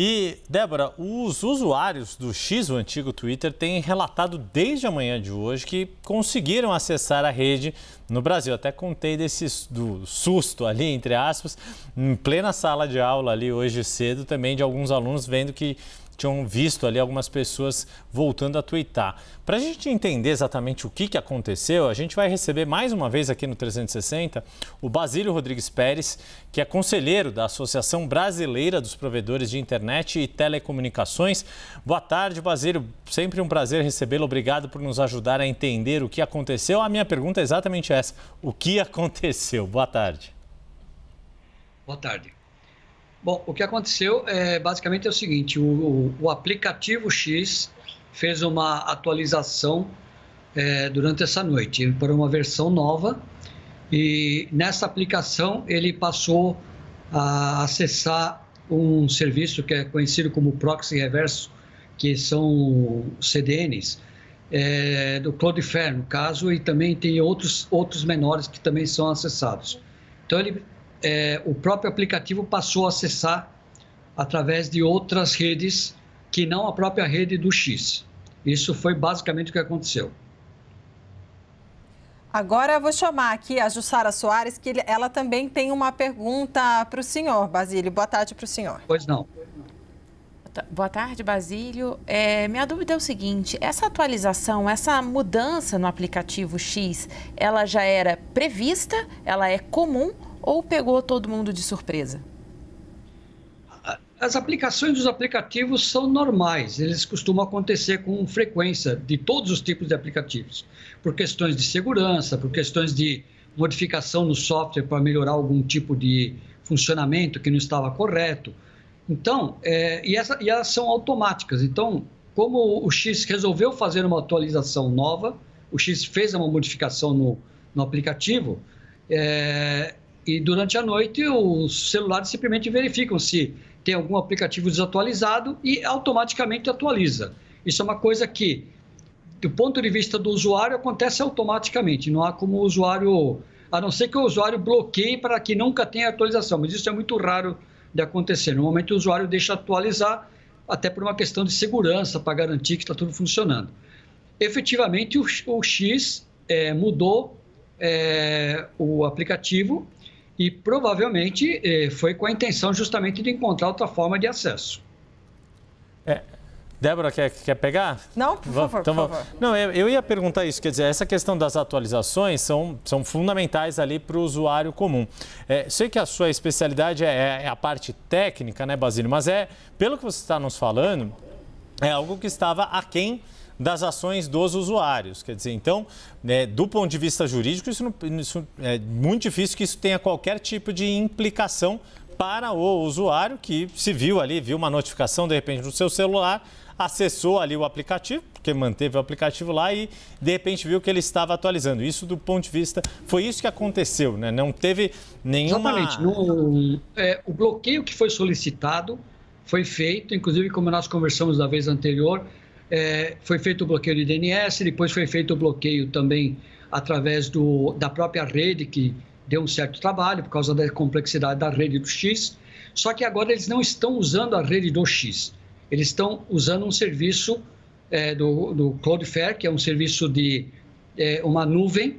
E, Débora, os usuários do X, o antigo Twitter, têm relatado desde a manhã de hoje que conseguiram acessar a rede no Brasil. Até contei do susto ali, entre aspas, em plena sala de aula ali hoje cedo, também de alguns alunos vendo que tinham visto ali algumas pessoas voltando a twittar. Para a gente entender exatamente o que aconteceu, a gente vai receber mais uma vez aqui no 360 o Basílio Rodrigues Pérez, que é conselheiro da Associação Brasileira dos Provedores de Internet e Telecomunicações. Boa tarde, Basílio. Sempre um prazer recebê-lo. Obrigado por nos ajudar a entender o que aconteceu. A minha pergunta é exatamente essa. O que aconteceu? Boa tarde. Boa tarde. Bom, o que aconteceu basicamente é o seguinte, o aplicativo X fez uma atualização durante essa noite para uma versão nova e nessa aplicação ele passou a acessar um serviço que é conhecido como proxy reverso, que são CDNs, do Cloudflare no caso, e também tem outros menores que também são acessados. Então o próprio aplicativo passou a acessar através de outras redes que não a própria rede do X. Isso foi basicamente o que aconteceu. Agora eu vou chamar aqui a Jussara Soares, que ela também tem uma pergunta para o senhor, Basílio. Boa tarde para o senhor. Pois não. Boa tarde, Basílio. Minha dúvida é o seguinte, essa atualização, essa mudança no aplicativo X, ela já era prevista, ela é comum ou pegou todo mundo de surpresa? As aplicações dos aplicativos são normais, eles costumam acontecer com frequência de todos os tipos de aplicativos, por questões de segurança, por questões de modificação no software para melhorar algum tipo de funcionamento que não estava correto. Então, e elas são automáticas. Então, como o X resolveu fazer uma atualização nova, o X fez uma modificação no aplicativo, e durante a noite os celulares simplesmente verificam se tem algum aplicativo desatualizado e automaticamente atualiza. Isso é uma coisa que, do ponto de vista do usuário, acontece automaticamente. Não há como o usuário, a não ser que o usuário bloqueie para que nunca tenha atualização, mas isso é muito raro de acontecer. Normalmente o usuário deixa atualizar, até por uma questão de segurança, para garantir que está tudo funcionando. Efetivamente, o X mudou o aplicativo e provavelmente foi com a intenção justamente de encontrar outra forma de acesso. Débora, quer pegar? Não, por favor, então, por favor. Não, eu ia perguntar isso, quer dizer, essa questão das atualizações são fundamentais ali para o usuário comum. Sei que a sua especialidade é a parte técnica, né, Basílio? Mas pelo que você está nos falando, é algo que estava aquém das ações dos usuários. Quer dizer, então, do ponto de vista jurídico, isso é muito difícil que isso tenha qualquer tipo de implicação para o usuário que se viu uma notificação, de repente, no seu celular, acessou ali o aplicativo, porque manteve o aplicativo lá e, de repente, viu que ele estava atualizando. Isso, do ponto de vista, foi isso que aconteceu, né? Não teve nenhuma... Exatamente. O bloqueio que foi solicitado foi feito, inclusive, como nós conversamos da vez anterior, foi feito o bloqueio de DNS, depois foi feito o bloqueio também através da própria rede, que deu um certo trabalho por causa da complexidade da rede do X, só que agora eles não estão usando a rede do X, eles estão usando um serviço do Cloudflare, que é um serviço de uma nuvem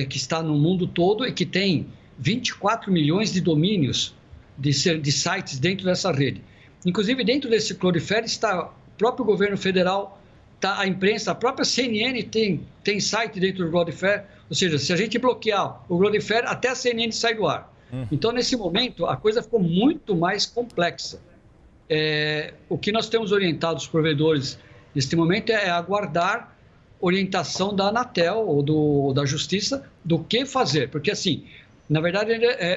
que está no mundo todo e que tem 24 milhões de domínios de sites dentro dessa rede. Inclusive, dentro desse Cloudflare está o próprio governo federal, a imprensa, a própria CNN tem site dentro do Cloudflare, ou seja, se a gente bloquear o Cloudflare, até a CNN sai do ar. Então, nesse momento, a coisa ficou muito mais complexa. O que nós temos orientado os provedores neste momento é aguardar orientação da Anatel ou da Justiça do que fazer, porque assim, na verdade,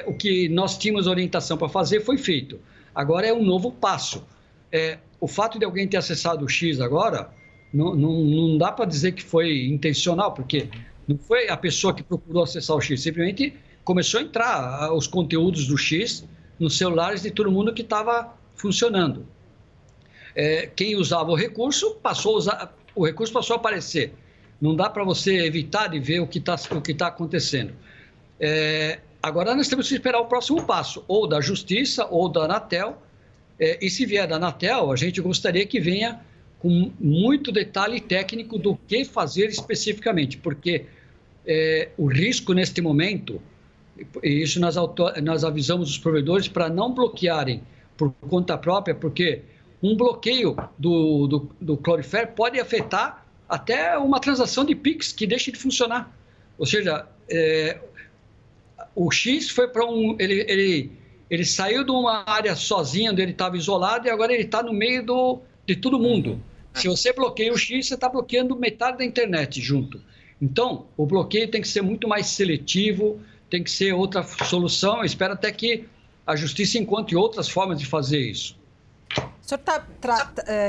o que nós tínhamos orientação para fazer foi feito. Agora é um novo passo. O fato de alguém ter acessado o X agora, não dá para dizer que foi intencional, porque não foi a pessoa que procurou acessar o X, simplesmente começou a entrar os conteúdos do X nos celulares de todo mundo que estava funcionando. Quem usava o recurso passou a usar, o recurso passou a aparecer. Não dá para você evitar de ver o que tá acontecendo. Agora nós temos que esperar o próximo passo, ou da Justiça ou da Anatel, E se vier da Anatel, a gente gostaria que venha com muito detalhe técnico do que fazer especificamente, porque o risco neste momento, e isso nós avisamos os provedores para não bloquearem por conta própria, porque um bloqueio do Cloudflare pode afetar até uma transação de Pix que deixe de funcionar. Ou seja, o X foi para ele saiu de uma área sozinho, onde ele estava isolado, e agora ele está no meio de todo mundo. Se você bloqueia o X, você está bloqueando metade da internet junto. Então, o bloqueio tem que ser muito mais seletivo, tem que ser outra solução. Eu espero até que a Justiça encontre outras formas de fazer isso. O senhor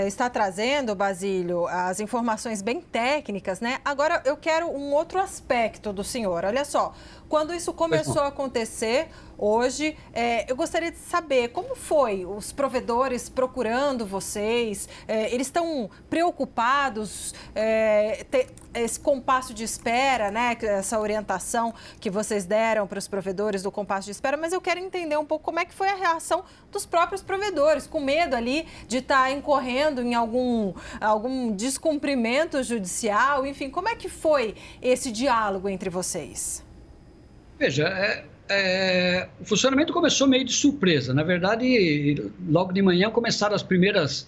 está trazendo, Basílio, as informações bem técnicas, né? Agora, eu quero um outro aspecto do senhor. Olha só, quando isso começou a acontecer, hoje, eu gostaria de saber como foi os provedores procurando vocês? Eles estão preocupados? Esse compasso de espera, né? Essa orientação que vocês deram para os provedores do compasso de espera, mas eu quero entender um pouco como é que foi a reação dos próprios provedores, com medo ali de estar incorrendo em algum descumprimento judicial, enfim, como é que foi esse diálogo entre vocês? Veja, o funcionamento começou meio de surpresa. Na verdade, logo de manhã começaram as primeiras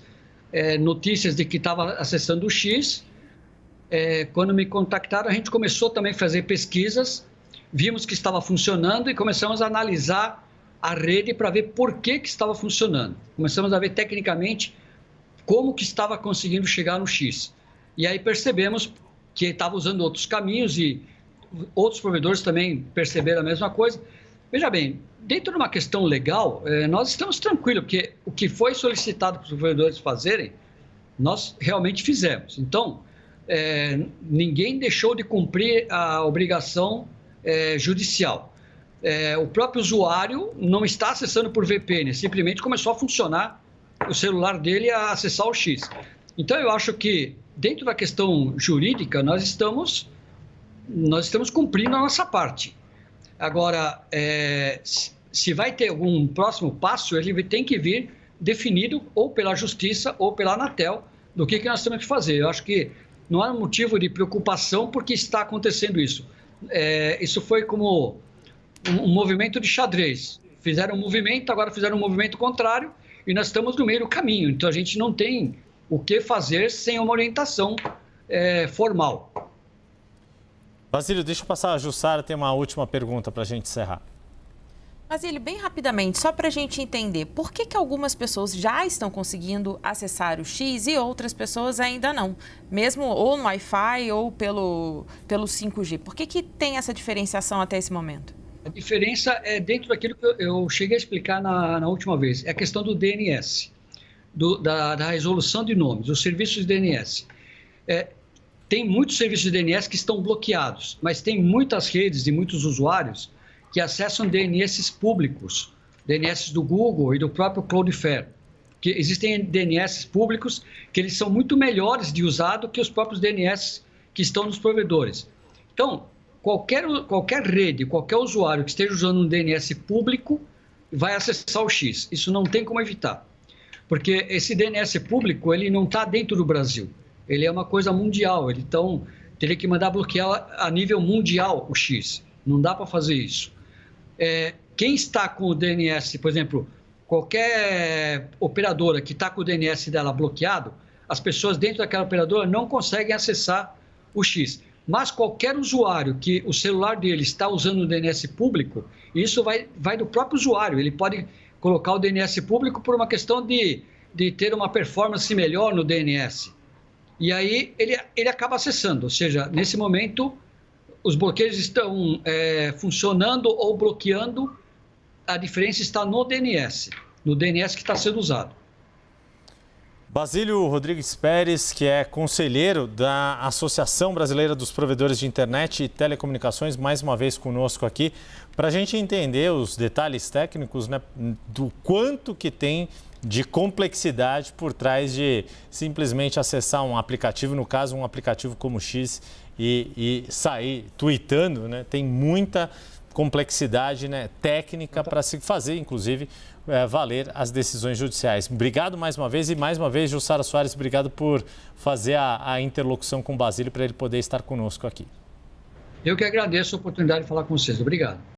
notícias de que estava acessando o X. Quando me contactaram, a gente começou também a fazer pesquisas, vimos que estava funcionando e começamos a analisar a rede para ver por que estava funcionando. Começamos a ver tecnicamente como que estava conseguindo chegar no X. E aí percebemos que estava usando outros caminhos e outros provedores também perceberam a mesma coisa. Veja bem, dentro de uma questão legal, nós estamos tranquilos, porque o que foi solicitado para os provedores fazerem, nós realmente fizemos. Então, ninguém deixou de cumprir a obrigação judicial. O próprio usuário não está acessando por VPN, simplesmente começou a funcionar o celular dele a acessar o X. Então, eu acho que, dentro da questão jurídica, nós estamos cumprindo a nossa parte. Agora, se vai ter algum próximo passo, ele tem que vir definido ou pela Justiça ou pela Anatel do que nós temos que fazer. Eu acho que não há motivo de preocupação porque está acontecendo isso. Isso foi como um movimento de xadrez. Fizeram um movimento, agora fizeram um movimento contrário e nós estamos no meio do caminho. Então, a gente não tem o que fazer sem uma orientação formal. Basílio, deixa eu passar a Jussara, tem uma última pergunta para a gente encerrar. Basílio, bem rapidamente, só para a gente entender, por que algumas pessoas já estão conseguindo acessar o X e outras pessoas ainda não? Mesmo ou no Wi-Fi ou pelo 5G. Por que tem essa diferenciação até esse momento? A diferença é dentro daquilo que eu cheguei a explicar na última vez. É a questão do DNS, da resolução de nomes, os serviços de DNS. Tem muitos serviços de DNS que estão bloqueados, mas tem muitas redes e muitos usuários que acessam DNS públicos, DNS do Google e do próprio Cloudflare. Que existem DNS públicos que eles são muito melhores de usar do que os próprios DNS que estão nos provedores. Então, qualquer rede, qualquer usuário que esteja usando um DNS público vai acessar o X. Isso não tem como evitar. Porque esse DNS público, ele não está dentro do Brasil. Ele é uma coisa mundial. Então, teria que mandar bloquear a nível mundial o X. Não dá para fazer isso. Quem está com o DNS, por exemplo, qualquer operadora que está com o DNS dela bloqueado, as pessoas dentro daquela operadora não conseguem acessar o X. Mas qualquer usuário que o celular dele está usando o DNS público, isso vai do próprio usuário. Ele pode colocar o DNS público por uma questão de ter uma performance melhor no DNS. E aí ele acaba acessando. Ou seja, nesse momento, os bloqueios estão funcionando ou bloqueando. A diferença está no DNS que está sendo usado. Basílio Rodrigues Pérez, que é conselheiro da Associação Brasileira dos Provedores de Internet e Telecomunicações, mais uma vez conosco aqui, para a gente entender os detalhes técnicos, né, do quanto que tem de complexidade por trás de simplesmente acessar um aplicativo, no caso um aplicativo como o X, e sair tweetando, né? Tem muita complexidade, né, técnica para se fazer, inclusive, valer as decisões judiciais. Obrigado mais uma vez e, Jussara Soares, obrigado por fazer a interlocução com o Basílio para ele poder estar conosco aqui. Eu que agradeço a oportunidade de falar com vocês. Obrigado.